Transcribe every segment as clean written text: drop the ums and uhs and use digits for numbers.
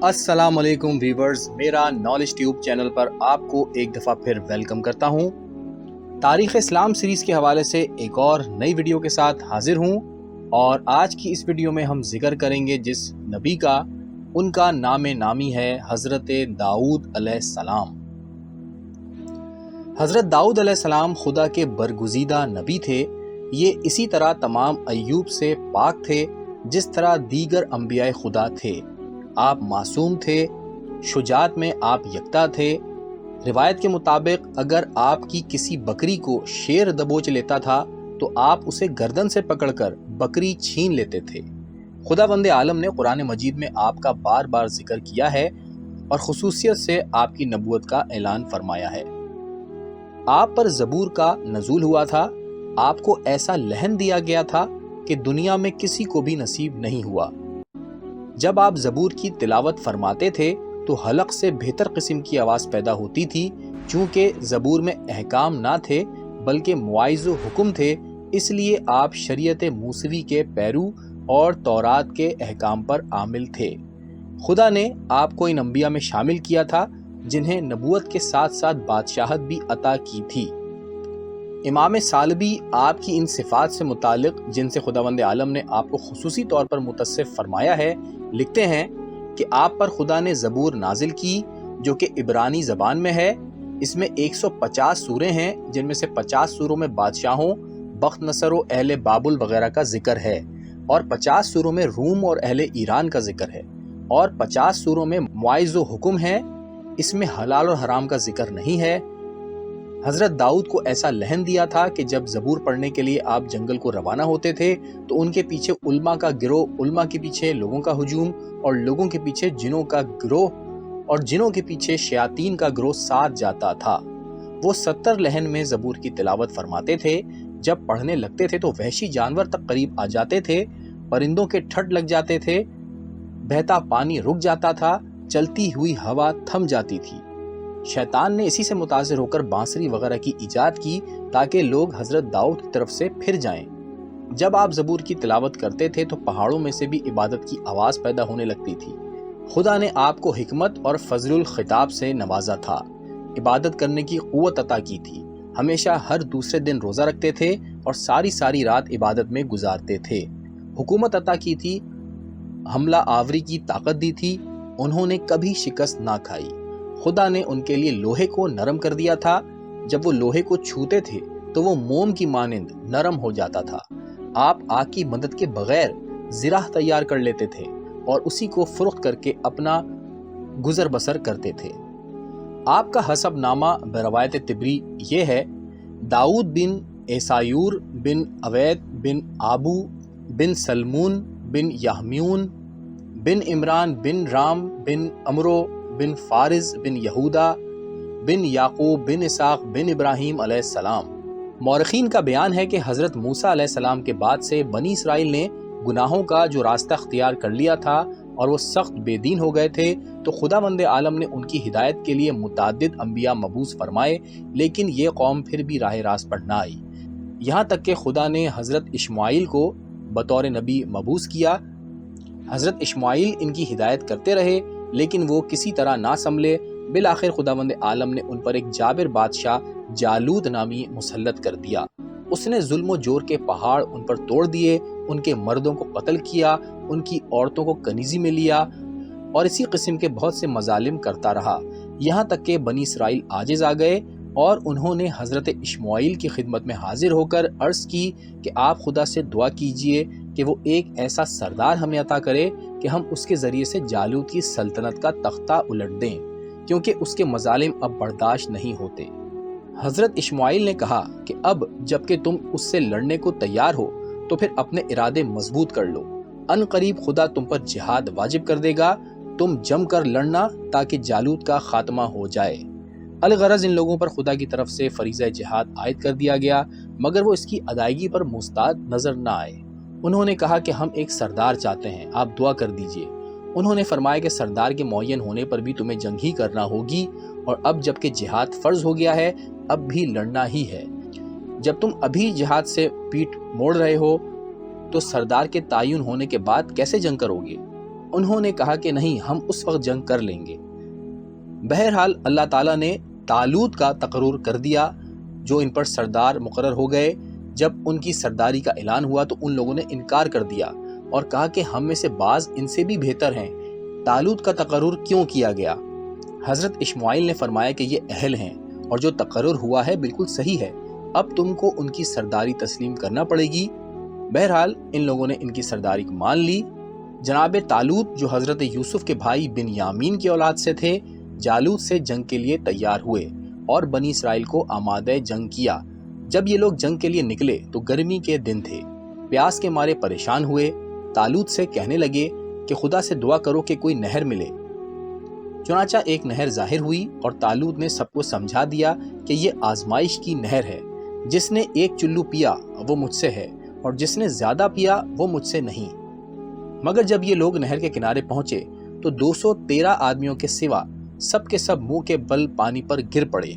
السلام علیکم ویورز، میرا نالج ٹیوب چینل پر آپ کو ایک دفعہ پھر ویلکم کرتا ہوں۔ تاریخ اسلام سیریز کے حوالے سے ایک اور نئی ویڈیو کے ساتھ حاضر ہوں، اور آج کی اس ویڈیو میں ہم ذکر کریں گے جس نبی کا، ان کا نام نامی ہے حضرت داؤد علیہ السلام۔ حضرت داؤد علیہ السلام خدا کے برگزیدہ نبی تھے۔ یہ اسی طرح تمام ایوب سے پاک تھے جس طرح دیگر انبیاء خدا تھے۔ آپ معصوم تھے، شجاعت میں آپ یکتا تھے۔ روایت کے مطابق اگر آپ کی کسی بکری کو شیر دبوچ لیتا تھا تو آپ اسے گردن سے پکڑ کر بکری چھین لیتے تھے۔ خداوند عالم نے قرآن مجید میں آپ کا بار بار ذکر کیا ہے اور خصوصیت سے آپ کی نبوت کا اعلان فرمایا ہے۔ آپ پر زبور کا نزول ہوا تھا، آپ کو ایسا لہن دیا گیا تھا کہ دنیا میں کسی کو بھی نصیب نہیں ہوا۔ جب آپ زبور کی تلاوت فرماتے تھے تو حلق سے بہتر قسم کی آواز پیدا ہوتی تھی، چونکہ زبور میں احکام نہ تھے بلکہ مواعظ و حکم تھے، اس لیے آپ شریعت موسوی کے پیرو اور تورات کے احکام پر عامل تھے۔ خدا نے آپ کو ان انبیاء میں شامل کیا تھا جنہیں نبوت کے ساتھ ساتھ بادشاہت بھی عطا کی تھی۔ امام سالبی آپ کی ان صفات سے متعلق جن سے خداوند عالم نے آپ کو خصوصی طور پر متصف فرمایا ہے، لکھتے ہیں کہ آپ پر خدا نے زبور نازل کی جو کہ عبرانی زبان میں ہے۔ اس میں 150 سوریں ہیں جن میں سے 50 سوروں میں بادشاہوں، بخت نصر و اہل بابل وغیرہ کا ذکر ہے، اور 50 سوروں میں روم اور اہل ایران کا ذکر ہے، اور 50 سوروں میں مواعظ و حکم ہے۔ اس میں حلال اور حرام کا ذکر نہیں ہے۔ حضرت داؤد کو ایسا لہن دیا تھا کہ جب زبور پڑھنے کے لیے آپ جنگل کو روانہ ہوتے تھے تو ان کے پیچھے علماء کا گروہ، علماء کے پیچھے لوگوں کا ہجوم، اور لوگوں کے پیچھے جنوں کا گروہ، اور جنوں کے پیچھے شیاطین کا گروہ ساتھ جاتا تھا۔ وہ 70 لہن میں زبور کی تلاوت فرماتے تھے۔ جب پڑھنے لگتے تھے تو وحشی جانور تک قریب آ جاتے تھے، پرندوں کے ٹھٹ لگ جاتے تھے، بہتا پانی رک جاتا تھا، چلتی ہوئی ہوا تھم جاتی تھی۔ شیطان نے اسی سے متاثر ہو کر بانسری وغیرہ کی ایجاد کی تاکہ لوگ حضرت داؤد کی طرف سے پھر جائیں۔ جب آپ زبور کی تلاوت کرتے تھے تو پہاڑوں میں سے بھی عبادت کی آواز پیدا ہونے لگتی تھی۔ خدا نے آپ کو حکمت اور فضل الخطاب سے نوازا تھا، عبادت کرنے کی قوت عطا کی تھی، ہمیشہ ہر دوسرے دن روزہ رکھتے تھے اور ساری رات عبادت میں گزارتے تھے، حکومت عطا کی تھی، حملہ آوری کی طاقت دی تھی، انہوں نے کبھی شکست نہ کھائی۔ خدا نے ان کے لیے لوہے کو نرم کر دیا تھا، جب وہ لوہے کو چھوتے تھے تو وہ موم کی مانند نرم ہو جاتا تھا۔ آپ آگ کی مدد کے بغیر زرہ تیار کر لیتے تھے اور اسی کو فروخت کر کے اپنا گزر بسر کرتے تھے۔ آپ کا حسب نامہ بروایت طبری یہ ہے: داؤد بن ایسایور بن اوید بن آبو بن سلمون بن یحمیون بن عمران بن رام بن عمرو بن فارز بن یہودا بن یعقوب بن اسحاق بن ابراہیم علیہ السلام۔ مورخین کا بیان ہے کہ حضرت موسیٰ علیہ السلام کے بعد سے بنی اسرائیل نے گناہوں کا جو راستہ اختیار کر لیا تھا اور وہ سخت بے دین ہو گئے تھے، تو خداوند عالم نے ان کی ہدایت کے لیے متعدد انبیاء مبعوث فرمائے، لیکن یہ قوم پھر بھی راہ راست پر نہ آئی، یہاں تک کہ خدا نے حضرت اسماعیل کو بطور نبی مبعوث کیا۔ حضرت اسماعیل ان کی ہدایت کرتے رہے لیکن وہ کسی طرح نہ سنبھلے۔ بالآخر خداوند عالم نے ان پر ایک جابر بادشاہ جالوت نامی مسلط کر دیا۔ اس نے ظلم و جور کے پہاڑ ان پر توڑ دیے، ان کے مردوں کو قتل کیا، ان کی عورتوں کو کنیزی میں لیا، اور اسی قسم کے بہت سے مظالم کرتا رہا، یہاں تک کہ بنی اسرائیل عاجز آ گئے اور انہوں نے حضرت اسماعیل کی خدمت میں حاضر ہو کر عرض کی کہ آپ خدا سے دعا کیجئے کہ وہ ایک ایسا سردار ہمیں عطا کرے کہ ہم اس کے ذریعے سے جالوت کی سلطنت کا تختہ الٹ دیں، کیونکہ اس کے مظالم اب برداشت نہیں ہوتے۔ حضرت اسماعیل نے کہا کہ اب جب کہ تم اس سے لڑنے کو تیار ہو تو پھر اپنے ارادے مضبوط کر لو، ان قریب خدا تم پر جہاد واجب کر دے گا، تم جم کر لڑنا تاکہ جالوت کا خاتمہ ہو جائے۔ الغرض ان لوگوں پر خدا کی طرف سے فریضہ جہاد عائد کر دیا گیا، مگر وہ اس کی ادائیگی پر مستعد نظر نہ آئے۔ انہوں نے کہا کہ ہم ایک سردار چاہتے ہیں، آپ دعا کر دیجئے۔ انہوں نے فرمایا کہ سردار کے معین ہونے پر بھی تمہیں جنگ ہی کرنا ہوگی، اور اب جب کہ جہاد فرض ہو گیا ہے اب بھی لڑنا ہی ہے۔ جب تم ابھی جہاد سے پیٹ موڑ رہے ہو تو سردار کے تعین ہونے کے بعد کیسے جنگ کرو گے؟ انہوں نے کہا کہ نہیں، ہم اس وقت جنگ کر لیں گے۔ بہرحال اللہ تعالیٰ نے طالوت کا تقرر کر دیا جو ان پر سردار مقرر ہو گئے۔ جب ان کی سرداری کا اعلان ہوا تو ان لوگوں نے انکار کر دیا اور کہا کہ ہم میں سے بعض ان سے بھی بہتر ہیں، طالوت کا تقرر کیوں کیا گیا؟ حضرت اشماعیل نے فرمایا کہ یہ اہل ہیں اور جو تقرر ہوا ہے بالکل صحیح ہے، اب تم کو ان کی سرداری تسلیم کرنا پڑے گی۔ بہرحال ان لوگوں نے ان کی سرداری کو مان لی۔ جناب طالوت جو حضرت یوسف کے بھائی بن یامین کی اولاد سے تھے، جالوت سے جنگ کے لیے تیار ہوئے اور بنی اسرائیل کو آمادہ جنگ کیا۔ جب یہ لوگ جنگ کے لیے نکلے تو گرمی کے دن تھے، پیاس کے مارے پریشان ہوئے۔ طالوت سے کہنے لگے کہ خدا سے دعا کرو کہ کوئی نہر ملے۔ چنانچہ ایک نہر ظاہر ہوئی اور طالوت نے سب کو سمجھا دیا کہ یہ آزمائش کی نہر ہے، جس نے ایک چلو پیا وہ مجھ سے ہے اور جس نے زیادہ پیا وہ مجھ سے نہیں۔ مگر جب یہ لوگ نہر کے کنارے پہنچے تو 213 آدمیوں کے سوا سب کے سب منہ کے بل پانی پر گر پڑے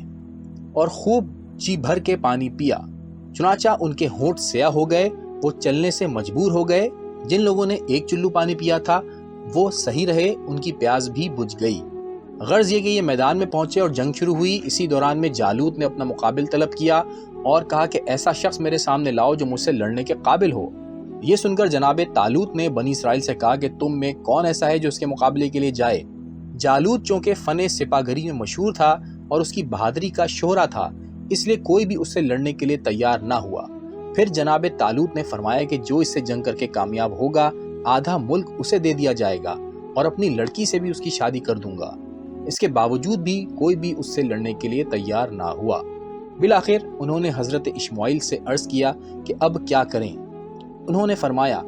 اور خوب جی بھر کے پانی پیا۔ چنانچہ ان کے ہونٹ سیاہ ہو گئے، وہ چلنے سے مجبور ہو گئے۔ جن لوگوں نے ایک چلو پانی پیا تھا وہ صحیح رہے، ان کی پیاس بھی بجھ گئی۔ غرض یہ کہ یہ میدان میں پہنچے اور جنگ شروع ہوئی۔ اسی دوران میں جالوت نے اپنا مقابل طلب کیا اور کہا کہ ایسا شخص میرے سامنے لاؤ جو مجھ سے لڑنے کے قابل ہو۔ یہ سن کر جناب طالوت نے بنی اسرائیل سے کہا کہ تم میں کون ایسا ہے جو اس کے مقابلے کے لیے جائے؟ جالوت چونکہ فن سپاہگری میں مشہور تھا اور اس کی بہادری کا شہرہ تھا، اس لیے کوئی بھی اس سے لڑنے کے لیے تیار نہ ہوا۔ پھر جناب طالوت نے فرمایا کہ جو اس سے جنگ کر کے کامیاب ہوگا آدھا ملک اسے دے دیا جائے گا اور اپنی لڑکی سے بھی اس کی شادی کر دوں گا۔ اس کے باوجود بھی کوئی بھی اس سے لڑنے کے لیے تیار نہ ہوا۔ بالآخر انہوں نے حضرت اشماعیل سے عرض کیا کہ اب کیا کریں؟ انہوں نے فرمایا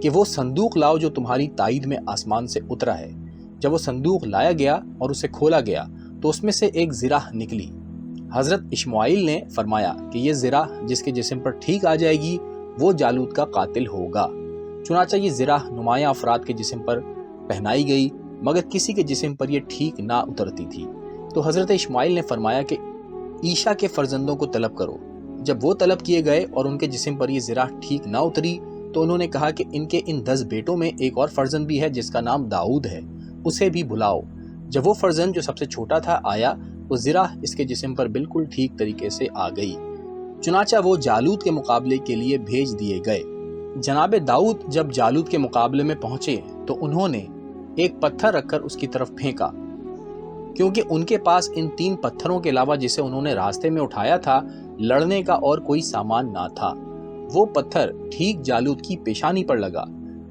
کہ وہ صندوق لاؤ جو تمہاری تائید میں آسمان سے اترا ہے۔ جب وہ صندوق لایا گیا اور اسے کھولا گیا تو اس میں سے ایک زرہ نکلی۔ حضرت اشماعیل نے فرمایا کہ یہ زرہ جس کے جسم پر ٹھیک آ جائے گی وہ جالوت کا قاتل ہوگا۔ چنانچہ یہ زرہ نمایاں افراد کے جسم پر پہنائی گئی مگر کسی کے جسم پر یہ ٹھیک نہ اترتی تھی۔ تو حضرت اشماعیل نے فرمایا کہ عیشا کے فرزندوں کو طلب کرو۔ جب وہ طلب کیے گئے اور ان کے جسم پر یہ زرہ ٹھیک نہ اتری تو انہوں نے کہا کہ ان کے ان 10 بیٹوں میں ایک اور فرزند بھی ہے جس کا نام داؤد ہے، اسے بھی بلاؤ۔ جب وہ فرزند جو سب سے چھوٹا تھا آیا تو زرہ اس کے جسم پر بالکل ٹھیک طریقے سے آ گئی۔ چنانچہ وہ جالوت کے مقابلے کے لیے بھیج دیے گئے۔ جناب داؤد جب جالوت کے مقابلے میں پہنچے تو انہوں نے ایک پتھر رکھ کر اس کی طرف پھینکا، کیونکہ ان کے پاس ان 3 پتھروں کے علاوہ جسے انہوں نے راستے میں اٹھایا تھا لڑنے کا اور کوئی سامان نہ تھا۔ وہ پتھر ٹھیک جالوت کی پیشانی پر لگا۔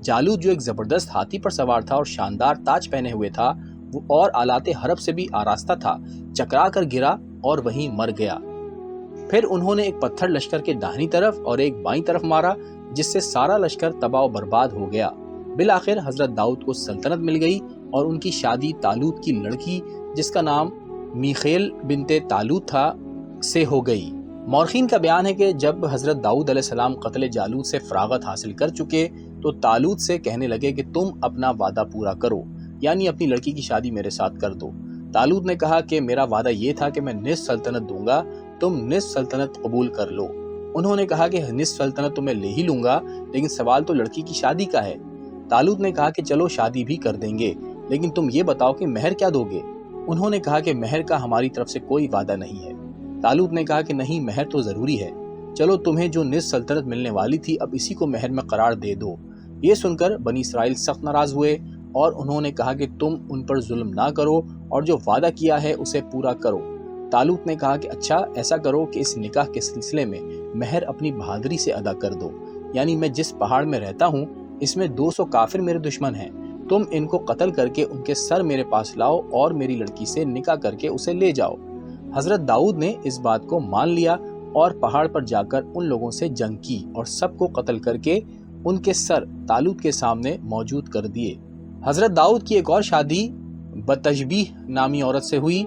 جالوت جو ایک زبردست ہاتھی پر سوار تھا اور شاندار تاج پہنے ہوئے تھا وہ اور آلات حرب سے بھی آراستہ تھا، چکرا کر گرا اور وہیں مر گیا۔ پھر انہوں نے ایک پتھر لشکر کے داہنی طرف اور ایک بائیں طرف مارا جس سے سارا لشکر تباہ و برباد ہو گیا۔ بالآخر حضرت داؤد کو سلطنت مل گئی اور ان کی شادی طالوت کی لڑکی جس کا نام میخیل بنت طالوت تھا سے ہو گئی۔ مورخین کا بیان ہے کہ جب حضرت داؤد علیہ السلام قتل جالوت سے فراغت حاصل کر چکے تو طالوت سے کہنے لگے کہ تم اپنا وعدہ پورا کرو، یعنی اپنی لڑکی کی شادی میرے ساتھ کر دو۔ طالوت نے کہا کہ میرا وعدہ یہ تھا کہ میں نصف سلطنت دوں گا، تم نصف سلطنت قبول کر لو۔ انہوں نے کہا کہ نصف سلطنت تو میں لے ہی لوں گا لیکن سوال تو لڑکی کی شادی کا ہے۔ طالوت نے کہا کہ چلو شادی بھی کر دیں گے لیکن تم یہ بتاؤ کہ مہر کیا دو گے؟ انہوں نے کہا کہ مہر کا ہماری طرف سے کوئی وعدہ نہیں ہے۔ طالوت نے کہا کہ نہیں، مہر تو ضروری ہے، چلو تمہیں جو نصف سلطنت ملنے والی تھی اب اسی کو مہر میں قرار دے دو۔ یہ سن کر بنی اسرائیل سخت ناراض ہوئے اور انہوں نے کہا کہ تم ان پر ظلم نہ کرو اور جو وعدہ کیا ہے اسے پورا کرو۔ طالوت نے کہا کہ اچھا ایسا کرو کہ اس نکاح کے سلسلے میں مہر اپنی بہادری سے ادا کر دو، یعنی میں جس پہاڑ میں رہتا ہوں اس میں 200 کافر میرے دشمن ہیں، تم ان کو قتل کر کے ان کے سر میرے پاس لاؤ اور میری لڑکی سے نکاح کر کے اسے لے جاؤ۔ حضرت داؤد نے اس بات کو مان لیا اور پہاڑ پر جا کر ان لوگوں سے جنگ کی اور سب کو قتل کر کے ان کے سر طالوت کے سامنے موجود کر دیے۔ حضرت داؤد کی ایک اور شادی بتشبیح نامی عورت سے ہوئی۔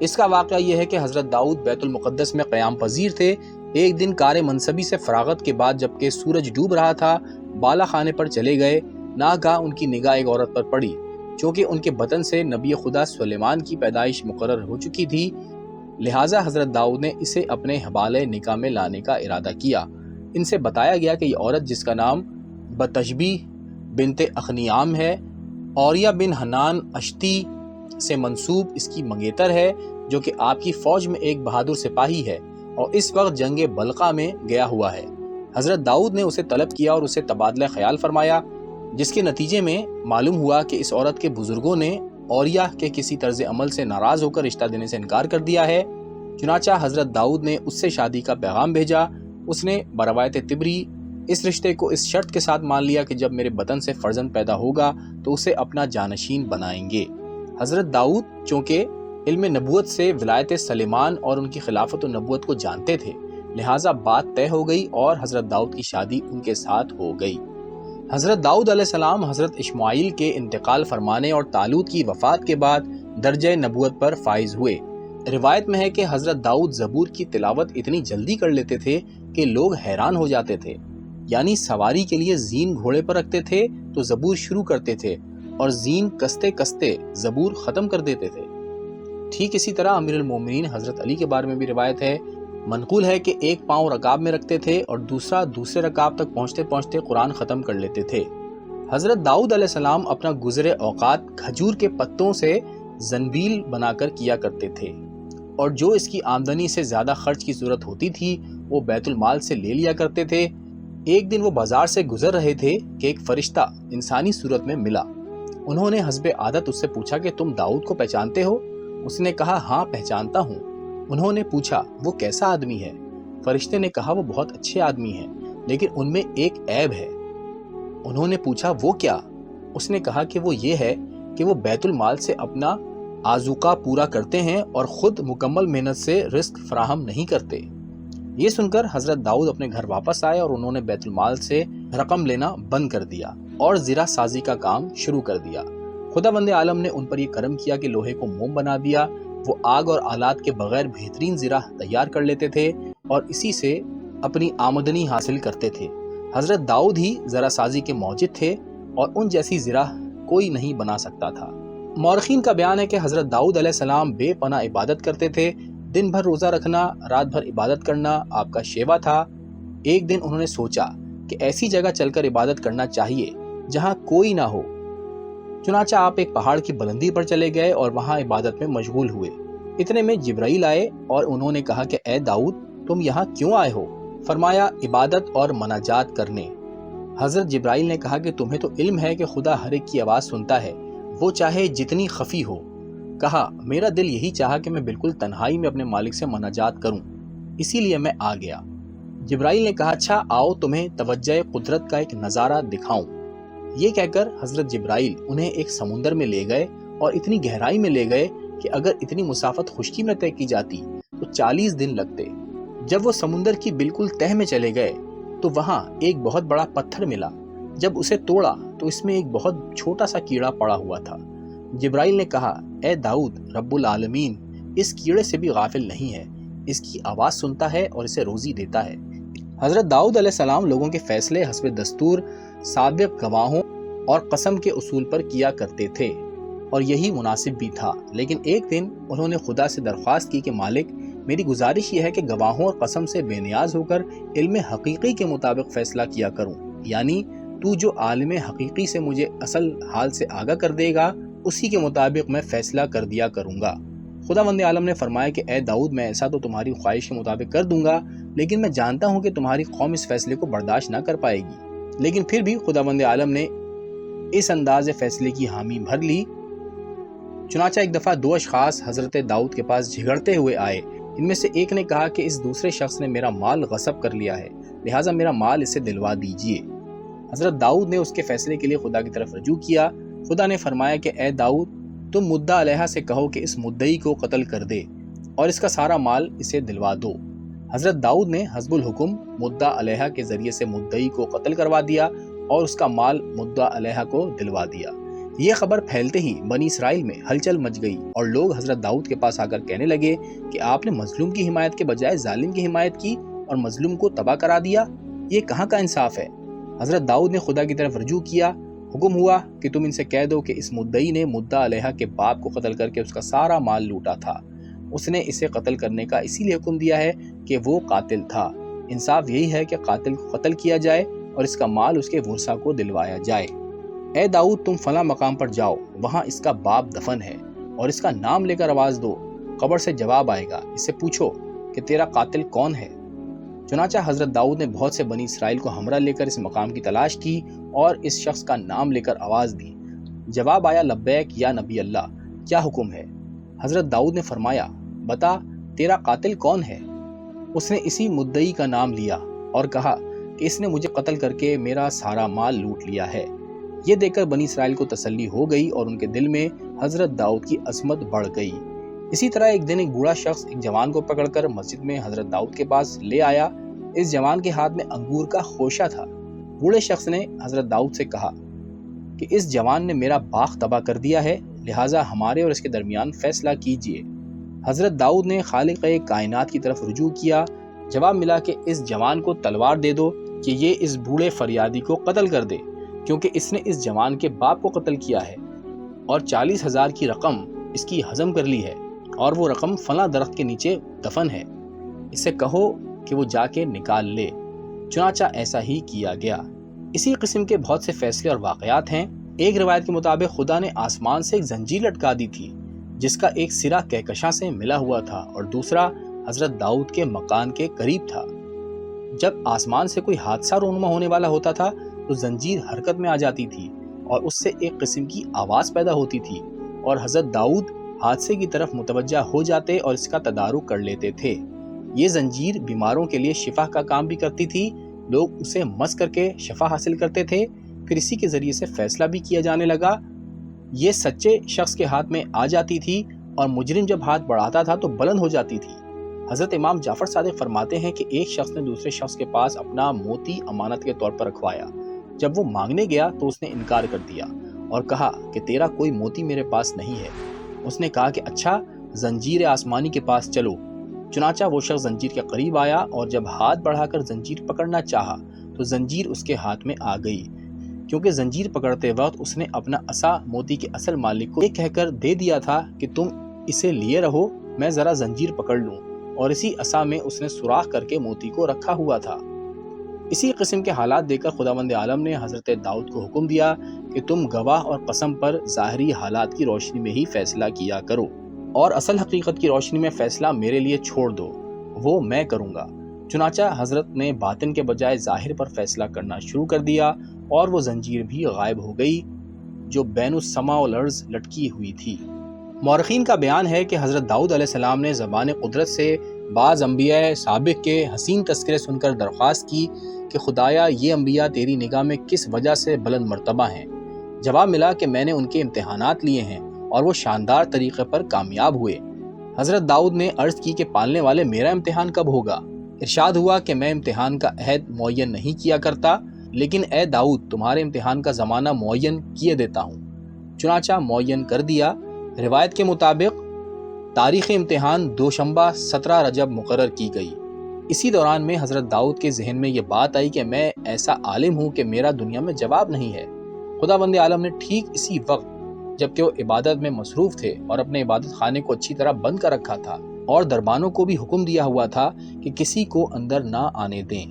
اس کا واقعہ یہ ہے کہ حضرت داؤد بیت المقدس میں قیام پذیر تھے۔ ایک دن کار منصبی سے فراغت کے بعد جبکہ سورج ڈوب رہا تھا بالا خانے پر چلے گئے، ناگہاں ان کی نگاہ ایک عورت پر پڑی۔ چونکہ ان کے بطن سے نبی خدا سلیمان کی پیدائش مقرر ہو چکی تھی لہٰذا حضرت داؤد نے اسے اپنے حوالے نکاح میں لانے کا ارادہ کیا۔ ان سے بتایا گیا کہ یہ عورت جس کا نام بتشبیح بنت اخنیام ہے اوریہ بن حنان اشتی سے منسوب اس کی منگیتر ہے، جو کہ آپ کی فوج میں ایک بہادر سپاہی ہے اور اس وقت جنگ بلقا میں گیا ہوا ہے۔ حضرت داؤد نے اسے طلب کیا اور اسے تبادلہ خیال فرمایا، جس کے نتیجے میں معلوم ہوا کہ اس عورت کے بزرگوں نے اوریہ کے کسی طرز عمل سے ناراض ہو کر رشتہ دینے سے انکار کر دیا ہے۔ چنانچہ حضرت داؤد نے اس سے شادی کا پیغام بھیجا۔ اس نے بروایت طبری اس رشتے کو اس شرط کے ساتھ مان لیا کہ جب میرے بطن سے فرزند پیدا ہوگا تو اسے اپنا جانشین بنائیں گے۔ حضرت داؤد چونکہ علم نبوت سے ولایت سلیمان اور ان کی خلافت و نبوت کو جانتے تھے، لہٰذا بات طے ہو گئی اور حضرت داؤد کی شادی ان کے ساتھ ہو گئی۔ حضرت داؤد علیہ السلام حضرت اسماعیل کے انتقال فرمانے اور طالوت کی وفات کے بعد درجہ نبوت پر فائز ہوئے۔ روایت میں ہے کہ حضرت داؤد زبور کی تلاوت اتنی جلدی کر لیتے تھے کہ لوگ حیران ہو جاتے تھے، یعنی سواری کے لیے زین گھوڑے پر رکھتے تھے تو زبور شروع کرتے تھے اور زین کستے کستے زبور ختم کر دیتے تھے۔ ٹھیک اسی طرح امیر المومنین حضرت علی کے بارے میں بھی روایت ہے، منقول ہے کہ ایک پاؤں رکاب میں رکھتے تھے اور دوسرے رکاب تک پہنچتے پہنچتے قرآن ختم کر لیتے تھے۔ حضرت داؤد علیہ السلام اپنا گزرے اوقات کھجور کے پتوں سے زنبیل بنا کر کیا کرتے تھے، اور جو اس کی آمدنی سے زیادہ خرچ کی ضرورت ہوتی تھی وہ بیت المال سے لے لیا کرتے تھے۔ ایک دن وہ بازار سے گزر رہے تھے کہ ایک فرشتہ انسانی صورت میں ملا۔ انہوں نے حسب عادت اس سے پوچھا کہ تم داؤد کو پہچانتے ہو؟ اس نے کہا ہاں پہچانتا ہوں۔ انہوں نے پوچھا وہ کیسا آدمی ہے؟ فرشتے نے کہا وہ بہت اچھے آدمی ہیں، لیکن ان میں ایک عیب ہے۔ انہوں نے پوچھا وہ کیا؟ اس نے کہا کہ وہ یہ ہے کہ وہ بیت المال سے اپنا آذوقہ پورا کرتے ہیں اور خود مکمل محنت سے رزق فراہم نہیں کرتے۔ یہ سن کر حضرت داؤد اپنے گھر واپس آئے اور انہوں نے بیت المال سے رقم لینا بند کر دیا اور زرہ سازی کا کام شروع کر دیا۔ خداوند عالم نے ان پر یہ کرم کیا کہ لوہے کو موم بنا دیا۔ وہ آگ اور آلات کے بغیر بہترین زرہ تیار کر لیتے تھے اور اسی سے اپنی آمدنی حاصل کرتے تھے۔ حضرت داؤد ہی زرہ سازی کے موجد تھے اور ان جیسی زرہ کوئی نہیں بنا سکتا تھا۔ مورخین کا بیان ہے کہ حضرت داؤد علیہ السلام بے پناہ عبادت کرتے تھے۔ دن بھر روزہ رکھنا، رات بھر عبادت کرنا آپ کا شیوا تھا۔ ایک دن انہوں نے سوچا کہ ایسی جگہ چل کر عبادت کرنا چاہیے جہاں کوئی نہ ہو۔ چنانچہ آپ ایک پہاڑ کی بلندی پر چلے گئے اور وہاں عبادت میں مشغول ہوئے۔ اتنے میں جبرائیل آئے اور انہوں نے کہا کہ اے داؤد تم یہاں کیوں آئے ہو؟ فرمایا عبادت اور مناجات کرنے۔ حضرت جبرائیل نے کہا کہ تمہیں تو علم ہے کہ خدا ہر ایک کی آواز سنتا ہے، وہ چاہے جتنی خفی ہو۔ کہا میرا دل یہی چاہا کہ میں بالکل تنہائی میں اپنے مالک سے مناجات کروں، اسی لیے میں آ گیا۔ جبرائیل نے کہا اچھا آؤ تمہیں توجہ قدرت کا ایک نظارہ دکھاؤں۔ یہ کہہ کر حضرت جبرائیل انہیں ایک سمندر میں لے گئے اور اتنی گہرائی میں لے گئے کہ اگر اتنی مسافت خشکی میں طے کی جاتی تو 40 دن لگتے۔ جب وہ سمندر کی بالکل تہ میں چلے گئے تو وہاں ایک بہت بڑا پتھر ملا۔ جب اسے توڑا تو اس میں ایک بہت چھوٹا سا کیڑا پڑا ہوا تھا۔ جبرائیل نے کہا اے داؤد رب العالمین اس کیڑے سے بھی غافل نہیں ہے، اس کی آواز سنتا ہے اور اسے روزی دیتا ہے۔ حضرت داؤد علیہ السلام لوگوں کے فیصلے حسب دستور سابق گواہوں اور قسم کے اصول پر کیا کرتے تھے اور یہی مناسب بھی تھا، لیکن ایک دن انہوں نے خدا سے درخواست کی کہ مالک میری گزارش یہ ہے کہ گواہوں اور قسم سے بے نیاز ہو کر علم حقیقی کے مطابق فیصلہ کیا کروں، یعنی تو جو عالم حقیقی سے مجھے اصل حال سے آگاہ کر دے گا اسی کے مطابق میں فیصلہ کر دیا کروں گا۔ خداوند عالم نے فرمایا کہ اے داؤد میں ایسا تو تمہاری خواہش کے مطابق کر دوں گا، لیکن میں جانتا ہوں کہ تمہاری قوم اس فیصلے کو برداشت نہ کر پائے گی۔ لیکن پھر بھی خداوند عالم نے اس انداز فیصلے کی حامی بھر لی۔ چنانچہ ایک دفعہ 2 اشخاص حضرت داؤد کے پاس جھگڑتے ہوئے آئے۔ ان میں سے ایک نے کہا کہ اس دوسرے شخص نے میرا مال غصب کر لیا ہے، لہٰذا میرا مال اسے دلوا دیجیے۔ حضرت داؤد نے اس کے فیصلے کے لیے خدا کی طرف رجوع کیا۔ خدا نے فرمایا کہ اے داؤد تم مدعا علیہ سے کہو کہ اس مدعی کو قتل کر دے اور اس کا سارا مال اسے دلوا دو۔ حضرت داؤد نے حسب الحکم مدعا علیہ کے ذریعے سے مدعی کو قتل کروا دیا اور اس کا مال مدعا علیہ کو دلوا دیا۔ یہ خبر پھیلتے ہی بنی اسرائیل میں ہلچل مچ گئی اور لوگ حضرت داؤد کے پاس آ کر کہنے لگے کہ آپ نے مظلوم کی حمایت کے بجائے ظالم کی حمایت کی اور مظلوم کو تباہ کرا دیا، یہ کہاں کا انصاف ہے؟ حضرت داؤد نے خدا کی طرف رجوع کیا۔ حکم ہوا کہ تم ان سے کہہ دو کہ اس مدعی نے مدعا علیہ کے باپ کو قتل کر کے اس کا سارا مال لوٹا تھا۔ اس نے اسے قتل کرنے کا اسی لیے حکم دیا ہے کہ وہ قاتل تھا۔ انصاف یہی ہے کہ قاتل کو قتل کیا جائے اور اس کا مال اس کے ورثہ کو دلوایا جائے۔ اے داؤد تم فلاں مقام پر جاؤ، وہاں اس کا باپ دفن ہے، اور اس کا نام لے کر آواز دو، قبر سے جواب آئے گا، اس سے پوچھو کہ تیرا قاتل کون ہے۔ چنانچہ حضرت داؤد نے بہت سے بنی اسرائیل کو ہمراہ لے کر اس مقام کی تلاش کی اور اس شخص کا نام لے کر آواز دی۔ جواب آیا، لبیک یا نبی اللہ، کیا حکم ہے؟ حضرت داؤد نے فرمایا، بتا تیرا قاتل کون ہے؟ اس نے اسی مدعی کا نام لیا اور کہا کہ اس نے مجھے قتل کر کے میرا سارا مال لوٹ لیا ہے۔ یہ دیکھ کر بنی اسرائیل کو تسلی ہو گئی اور ان کے دل میں حضرت داؤد کی عظمت بڑھ گئی۔ اسی طرح ایک دن ایک بوڑھا شخص ایک جوان کو پکڑ کر مسجد میں حضرت داؤد کے پاس لے آیا۔ اس جوان کے ہاتھ میں انگور کا خوشہ تھا۔ بوڑھے شخص نے حضرت داؤد سے کہا کہ اس جوان نے میرا باغ تباہ کر دیا ہے، لہٰذا ہمارے اور اس کے درمیان فیصلہ کیجیے۔ حضرت داؤد نے خالق کائنات کی طرف رجوع کیا۔ جواب ملا کہ اس جوان کو تلوار دے دو کہ یہ اس بوڑھے فریادی کو قتل کر دے، کیونکہ اس نے اس جوان کے باپ کو قتل کیا ہے اور 40,000 کی رقم اس کی ہضم کر لی ہے، اور وہ رقم فلاں درخت کے نیچے دفن ہے، اسے کہو کہ وہ جا کے نکال لے۔ چنانچہ ایسا ہی کیا گیا۔ اسی قسم کے بہت سے فیصلے اور واقعات ہیں۔ ایک روایت کے مطابق خدا نے آسمان سے ایک زنجیر لٹکا دی تھی جس کا ایک سرا کہکشاں سے ملا ہوا تھا اور دوسرا حضرت داؤد کے مکان کے قریب تھا۔ جب آسمان سے کوئی حادثہ رونما ہونے والا ہوتا تھا تو زنجیر حرکت میں آ جاتی تھی اور اس سے ایک قسم کی آواز پیدا ہوتی تھی، اور حضرت داؤد حادثے کی طرف متوجہ ہو جاتے اور اس کا تدارک کر لیتے تھے۔ یہ زنجیر بیماروں کے لیے شفا کا کام بھی کرتی تھی، لوگ اسے مس کر کے شفا حاصل کرتے تھے، پھر اسی کے ذریعے سے فیصلہ بھی کیا جانے لگا۔ یہ سچے شخص کے ہاتھ میں آ جاتی تھی اور مجرم جب ہاتھ بڑھاتا تھا تو بلند ہو جاتی تھی۔ حضرت امام جعفر صادق فرماتے ہیں کہ ایک شخص نے دوسرے شخص کے پاس اپنا موتی امانت کے طور پر رکھوایا۔ جب وہ مانگنے گیا تو اس نے انکار کر دیا اور کہا کہ تیرا کوئی موتی میرے پاس نہیں ہے۔ اس نے کہا کہ اچھا، زنجیر آسمانی کے پاس چلو۔ چنانچہ وہ شخص زنجیر کے قریب آیا اور جب ہاتھ بڑھا کر زنجیر پکڑنا چاہا تو زنجیر اس کے ہاتھ میں آ گئی، کیونکہ زنجیر پکڑتے وقت اس نے اپنا عصا موتی کے اصل مالک کو یہ کہہ کر دے دیا تھا کہ تم اسے لیے رہو، میں ذرا زنجیر پکڑ لوں، اور اسی عصا میں اس نے سوراخ کر کے موتی کو رکھا ہوا تھا۔ اسی قسم کے حالات دیکھ کر خداوند عالم نے حضرت داؤد کو حکم دیا کہ تم گواہ اور قسم پر ظاہری حالات کی روشنی میں ہی فیصلہ کیا کرو، اور اصل حقیقت کی روشنی میں فیصلہ میرے لیے چھوڑ دو، وہ میں کروں گا۔ چنانچہ حضرت نے باطن کے بجائے ظاہر پر فیصلہ کرنا شروع کر دیا، اور وہ زنجیر بھی غائب ہو گئی جو بین السماء والارض لٹکی ہوئی تھی۔ مورخین کا بیان ہے کہ حضرت داؤد علیہ السلام نے زبان قدرت سے بعض انبیاء سابق کے حسین تذکرے سن کر درخواست کی کہ خدایا یہ انبیاء تیری نگاہ میں کس وجہ سے بلند مرتبہ ہیں۔ جواب ملا کہ میں نے ان کے امتحانات لیے ہیں اور وہ شاندار طریقے پر کامیاب ہوئے۔ حضرت داؤد نے عرض کی کہ پالنے والے میرا امتحان کب ہوگا؟ ارشاد ہوا کہ میں امتحان کا عہد معین نہیں کیا کرتا، لیکن اے داؤد تمہارے امتحان کا زمانہ معین کیے دیتا ہوں۔ چنانچہ معین کر دیا۔ روایت کے مطابق تاریخ امتحان دوشنبہ 17 رجب مقرر کی گئی۔ اسی دوران میں حضرت داؤد کے ذہن میں یہ بات آئی کہ میں ایسا عالم ہوں کہ میرا دنیا میں جواب نہیں ہے۔ خداوند عالم نے ٹھیک اسی وقت جبکہ وہ عبادت میں مصروف تھے اور اپنے عبادت خانے کو اچھی طرح بند کر رکھا تھا اور دربانوں کو بھی حکم دیا ہوا تھا کہ کسی کو اندر نہ آنے دیں،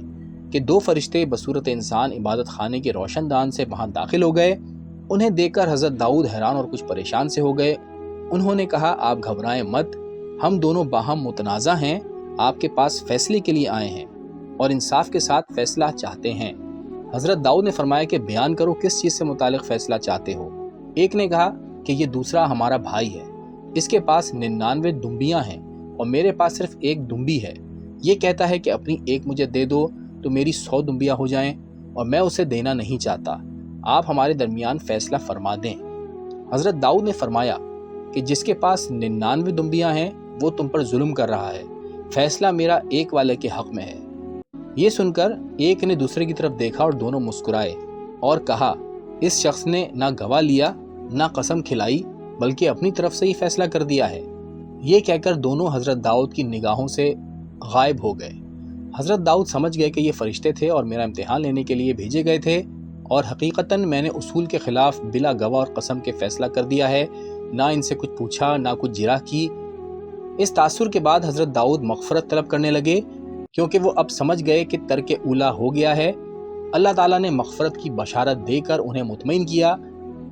کہ 2 فرشتے بصورت انسان عبادت خانے کے روشن دان سے وہاں داخل ہو گئے۔ انہیں دیکھ کر حضرت داؤد حیران اور کچھ پریشان سے ہو گئے۔ انہوں نے کہا آپ گھبرائیں مت، ہم دونوں باہم متنازع ہیں، آپ کے پاس فیصلے کے لیے آئے ہیں اور انصاف کے ساتھ فیصلہ چاہتے ہیں۔ حضرت داؤد نے فرمایا کہ بیان کرو کس چیز سے متعلق فیصلہ چاہتے ہو۔ ایک نے کہا کہ یہ دوسرا ہمارا بھائی ہے، اس کے پاس 99 دمبیاں ہیں اور میرے پاس صرف ایک دمبی ہے، یہ کہتا ہے کہ اپنی ایک مجھے دے دو تو میری 100 دمبیاں ہو جائیں، اور میں اسے دینا نہیں چاہتا، آپ ہمارے درمیان فیصلہ فرما دیں۔ حضرت داؤد نے فرمایا کہ جس کے پاس 99 دمبیاں ہیں وہ تم پر ظلم کر رہا ہے، فیصلہ میرا ایک والے کے حق میں ہے۔ یہ سن کر ایک نے دوسرے کی طرف دیکھا اور دونوں مسکرائے اور کہا اس شخص نے نہ گواہ لیا نہ قسم کھلائی بلکہ اپنی طرف سے ہی فیصلہ کر دیا ہے۔ یہ کہہ کر دونوں حضرت داؤد کی نگاہوں سے غائب ہو گئے۔ حضرت داؤد سمجھ گئے کہ یہ فرشتے تھے اور میرا امتحان لینے کے لیے بھیجے گئے تھے، اور حقیقتاً میں نے اصول کے خلاف بلا گواہ اور قسم کے فیصلہ کر دیا ہے، نہ ان سے کچھ پوچھا نہ کچھ جرح کی۔ اس تاثر کے بعد حضرت داؤد مغفرت طلب کرنے لگے، کیونکہ وہ اب سمجھ گئے کہ ترک اولا ہو گیا ہے۔ اللہ تعالیٰ نے مغفرت کی بشارت دے کر انہیں مطمئن کیا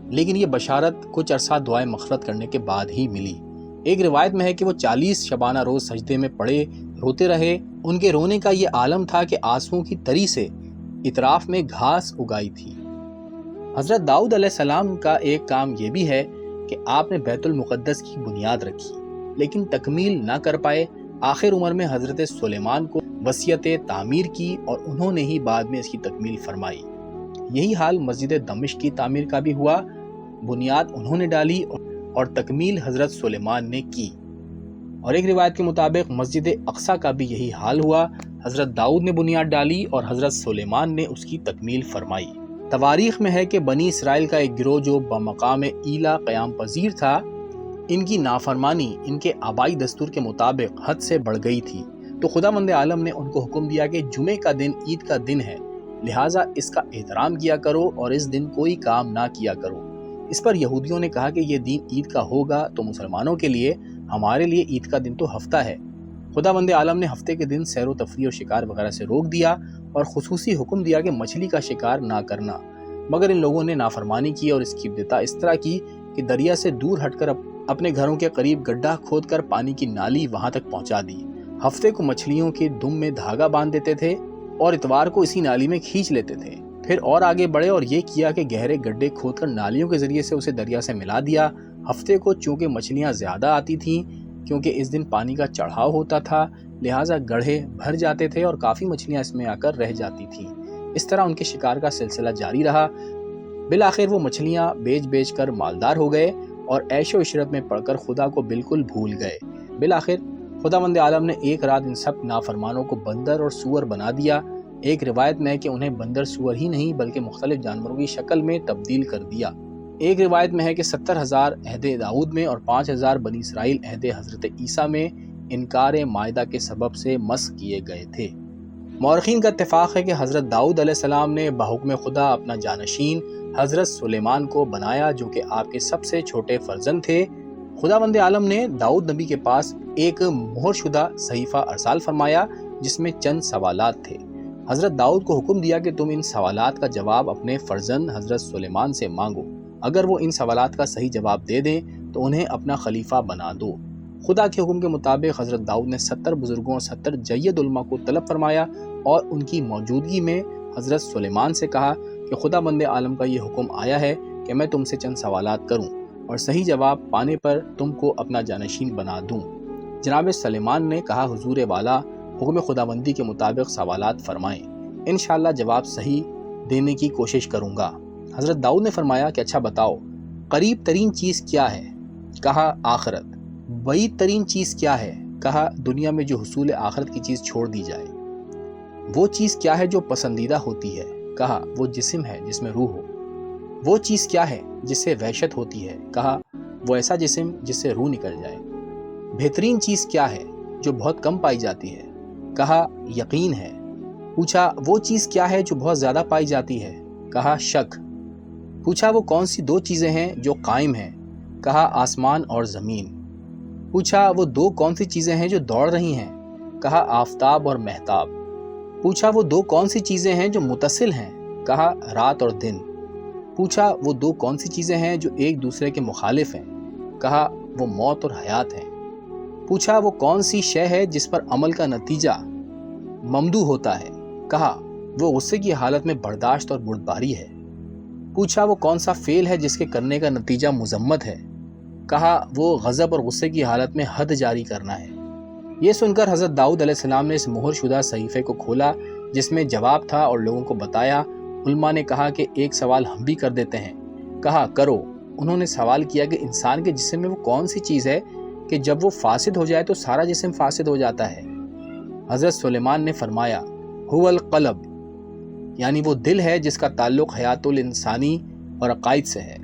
لیکن یہ بشارت کچھ عرصہ دعائیں مغفرت کرنے کے بعد ہی ملی۔ ایک روایت میں ہے کہ وہ 40 شبانہ روز سجدے میں پڑے روتے رہے۔ ان کے رونے کا یہ عالم تھا کہ آنسوؤں کی تری سے اطراف میں گھاس اگائی تھی۔ حضرت داؤد علیہ السلام کا ایک کام یہ بھی ہے کہ آپ نے بیت المقدس کی بنیاد رکھی لیکن تکمیل نہ کر پائے۔ آخر عمر میں حضرت سلیمان کو وصیت تعمیر کی اور انہوں نے ہی بعد میں اس کی تکمیل فرمائی۔ یہی حال مسجد دمشق کی تعمیر کا بھی ہوا۔ بنیاد انہوں نے ڈالی اور تکمیل حضرت سلیمان نے کی۔ اور ایک روایت کے مطابق مسجد اقصیٰ کا بھی یہی حال ہوا۔ حضرت داؤد نے بنیاد ڈالی اور حضرت سلیمان نے اس کی تکمیل فرمائی۔ تواریخ میں ہے کہ بنی اسرائیل کا ایک گروہ جو بمقام ایلا قیام پذیر تھا، ان کی نافرمانی ان کے آبائی دستور کے مطابق حد سے بڑھ گئی تھی، تو خداوند عالم نے ان کو حکم دیا کہ جمعے کا دن عید کا دن ہے، لہٰذا اس کا احترام کیا کرو اور اس دن کوئی کام نہ کیا کرو۔ اس پر یہودیوں نے کہا کہ یہ دن عید کا ہوگا تو مسلمانوں کے لیے، ہمارے لیے عید کا دن تو ہفتہ ہے۔ خداوند عالم نے ہفتے کے دن سیر و تفریح اور شکار وغیرہ سے روک دیا اور خصوصی حکم دیا کہ مچھلی کا شکار نہ کرنا، مگر ان لوگوں نے نافرمانی کی اور اس کی ابتدا اس طرح کی کہ دریا سے دور ہٹ کر اپنے گھروں کے قریب گڈھا کھود کر پانی کی نالی وہاں تک پہنچا دی۔ ہفتے کو مچھلیوں کے دم میں دھاگا باندھ دیتے تھے اور اتوار کو اسی نالی میں کھینچ لیتے تھے۔ پھر اور آگے بڑھے اور یہ کیا کہ گہرے گڈھے کھود کر نالیوں کے ذریعے سے اسے دریا سے ملا دیا۔ ہفتے کو چونکہ مچھلیاں زیادہ آتی تھیں کیونکہ اس دن پانی کا چڑھاؤ ہوتا تھا، لہٰذا گڑھے بھر جاتے تھے اور کافی مچھلیاں اس میں آ کر رہ جاتی تھیں۔ اس طرح ان کے شکار کا سلسلہ جاری رہا۔ بالآخر وہ مچھلیاں بیچ بیچ کر مالدار ہو گئے اور عیش و عشرت میں پڑ کر خدا کو بالکل بھول گئے۔ بالآخر خداوند عالم نے ایک رات ان سب نافرمانوں کو بندر اور سور بنا دیا۔ ایک روایت میں ہے کہ انہیں بندر سور ہی نہیں بلکہ مختلف جانوروں کی شکل میں تبدیل کر دیا۔ ایک روایت میں ہے کہ 70,000 عہد داؤد میں اور 5,000 بنی اسرائیل عہد حضرت عیسیٰ میں انکار مائدہ کے سبب سے مسخ کیے گئے تھے۔ مورخین کا اتفاق ہے کہ حضرت داؤد علیہ السلام نے بحکم خدا اپنا جانشین حضرت سلیمان کو بنایا جو کہ آپ کے سب سے چھوٹے فرزند تھے۔ خداوند عالم نے داؤد نبی کے پاس ایک مہر شدہ صحیفہ ارسال فرمایا جس میں چند سوالات تھے۔ حضرت داؤد کو حکم دیا کہ تم ان سوالات کا جواب اپنے فرزند حضرت سلیمان سے مانگو، اگر وہ ان سوالات کا صحیح جواب دے دیں تو انہیں اپنا خلیفہ بنا دو۔ خدا کے حکم کے مطابق حضرت داؤد نے 70 بزرگوں اور 70 جید علماء کو طلب فرمایا اور ان کی موجودگی میں حضرت سلیمان سے کہا کہ خداوند عالم کا یہ حکم آیا ہے کہ میں تم سے چند سوالات کروں اور صحیح جواب پانے پر تم کو اپنا جانشین بنا دوں۔ جناب سلیمان نے کہا حضور والا حکم خداوندی کے مطابق سوالات فرمائیں، انشاءاللہ جواب صحیح دینے کی کوشش کروں گا۔ حضرت داؤد نے فرمایا کہ اچھا بتاؤ، قریب ترین چیز کیا ہے؟ کہا آخرت۔ بعید ترین چیز کیا ہے؟ کہا دنیا میں جو حصول آخرت کی چیز چھوڑ دی جائے۔ وہ چیز کیا ہے جو پسندیدہ ہوتی ہے؟ کہا وہ جسم ہے جس میں روح ہو۔ وہ چیز کیا ہے جس سے وحشت ہوتی ہے؟ کہا وہ ایسا جسم جس سے روح نکل جائے۔ بہترین چیز کیا ہے جو بہت کم پائی جاتی ہے؟ کہا یقین ہے۔ پوچھا وہ چیز کیا ہے جو بہت زیادہ پائی جاتی ہے؟ کہا شک۔ پوچھا وہ کون سی دو چیزیں ہیں جو قائم ہیں؟ کہا آسمان اور زمین۔ پوچھا وہ دو کون سی چیزیں ہیں جو دوڑ رہی ہیں؟ کہا آفتاب اور مہتاب۔ پوچھا وہ دو کون سی چیزیں ہیں جو متصل ہیں؟ کہا رات اور دن۔ پوچھا وہ دو کون سی چیزیں ہیں جو ایک دوسرے کے مخالف ہیں؟ کہا وہ موت اور حیات ہیں۔ پوچھا وہ کون سی شے ہے جس پر عمل کا نتیجہ ممدوح ہوتا ہے؟ کہا وہ غصے کی حالت میں برداشت اور بردباری ہے۔ پوچھا وہ کون سا فعل ہے جس کے کرنے کا نتیجہ مذمت ہے؟ کہا وہ غضب اور غصے کی حالت میں حد جاری کرنا ہے۔ یہ سن کر حضرت داؤد علیہ السلام نے اس مہر شدہ صحیفے کو کھولا جس میں جواب تھا اور لوگوں کو بتایا۔ علماء نے کہا کہ ایک سوال ہم بھی کر دیتے ہیں۔ کہا کرو۔ انہوں نے سوال کیا کہ انسان کے جسم میں وہ کون سی چیز ہے کہ جب وہ فاسد ہو جائے تو سارا جسم فاسد ہو جاتا ہے؟ حضرت سلیمان نے فرمایا هو القلب، یعنی وہ دل ہے جس کا تعلق حیات الانسانی اور عقائد سے ہے۔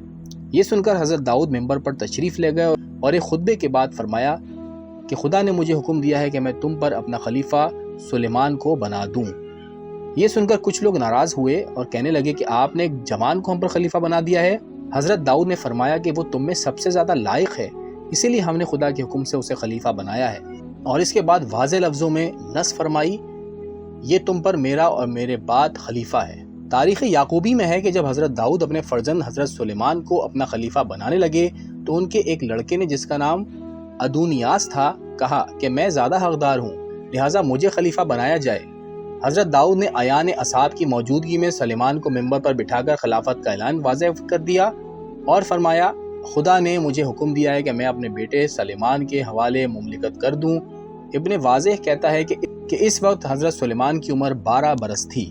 یہ سن کر حضرت داؤد ممبر پر تشریف لے گئے اور ایک خطبے کے بعد فرمایا کہ خدا نے مجھے حکم دیا ہے کہ میں تم پر اپنا خلیفہ سلیمان کو بنا دوں۔ یہ سن کر کچھ لوگ ناراض ہوئے اور کہنے لگے کہ آپ نے ایک جوان کو ہم پر خلیفہ بنا دیا ہے۔ حضرت داؤد نے فرمایا کہ وہ تم میں سب سے زیادہ لائق ہے، اسی لیے ہم نے خدا کے حکم سے اسے خلیفہ بنایا ہے۔ اور اس کے بعد واضح لفظوں میں نص فرمائی، یہ تم پر میرا اور میرے بعد خلیفہ ہے۔ تاریخ یعقوبی میں ہے کہ جب حضرت داؤد اپنے فرزند حضرت سلیمان کو اپنا خلیفہ بنانے لگے تو ان کے ایک لڑکے نے جس کا نام ادونیاس تھا کہا کہ میں زیادہ حقدار ہوں، لہٰذا مجھے خلیفہ بنایا جائے۔ حضرت داؤد نے اعیان اصحاب کی موجودگی میں سلیمان کو ممبر پر بٹھا کر خلافت کا اعلان واضح کر دیا اور فرمایا خدا نے مجھے حکم دیا ہے کہ میں اپنے بیٹے سلیمان کے حوالے مملکت کر دوں۔ ابن واضح کہتا ہے کہ اس وقت حضرت سلیمان کی عمر 12 برس تھی۔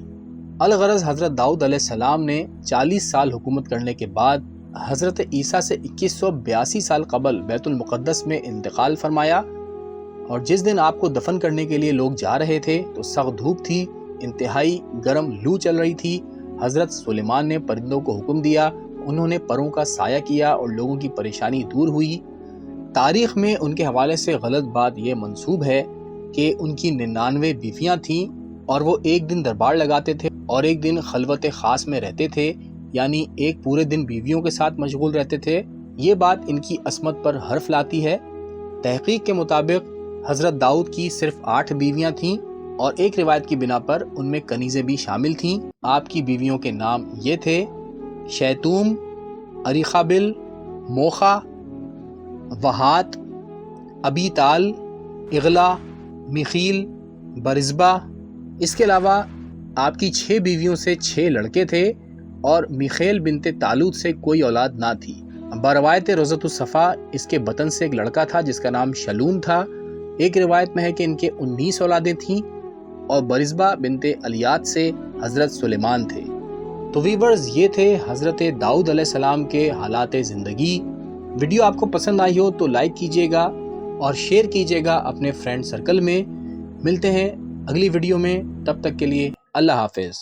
الغرض حضرت داؤد علیہ السلام نے 40 سال حکومت کرنے کے بعد حضرت عیسیٰ سے 2182 سال قبل بیت المقدس میں انتقال فرمایا، اور جس دن آپ کو دفن کرنے کے لیے لوگ جا رہے تھے تو سخت دھوپ تھی، انتہائی گرم لو چل رہی تھی۔ حضرت سلیمان نے پرندوں کو حکم دیا، انہوں نے پروں کا سایہ کیا اور لوگوں کی پریشانی دور ہوئی۔ تاریخ میں ان کے حوالے سے غلط بات یہ منسوب ہے کہ ان کی 99 بیویاں تھیں اور وہ ایک دن دربار لگاتے تھے اور ایک دن خلوت خاص میں رہتے تھے، یعنی ایک پورے دن بیویوں کے ساتھ مشغول رہتے تھے۔ یہ بات ان کی عصمت پر حرف لاتی ہے۔ تحقیق کے مطابق حضرت داؤد کی صرف 8 بیویاں تھیں اور ایک روایت کی بنا پر ان میں کنیزیں بھی شامل تھیں۔ آپ کی بیویوں کے نام یہ تھے شیتوم، اریخابل، موخا، وہات، ابیتال، اغلا، میخیل، برزبہ۔ اس کے علاوہ آپ کی 6 بیویوں سے 6 لڑکے تھے اور میخیل بنت تالوت سے کوئی اولاد نہ تھی۔ بروایت روضۃ الصفا اس کے بطن سے ایک لڑکا تھا جس کا نام شلوم تھا۔ ایک روایت میں ہے کہ ان کے 19 اولادیں تھیں اور برزبہ بنت الیات سے حضرت سلیمان تھے۔ تو ویورز، یہ تھے حضرت داؤد علیہ السلام کے حالات زندگی۔ ویڈیو آپ کو پسند آئی ہو تو لائک کیجیے گا اور شیئر کیجیے گا اپنے فرینڈ سرکل میں۔ ملتے ہیں اگلی ویڈیو میں، تب تک کے لیے اللہ حافظ۔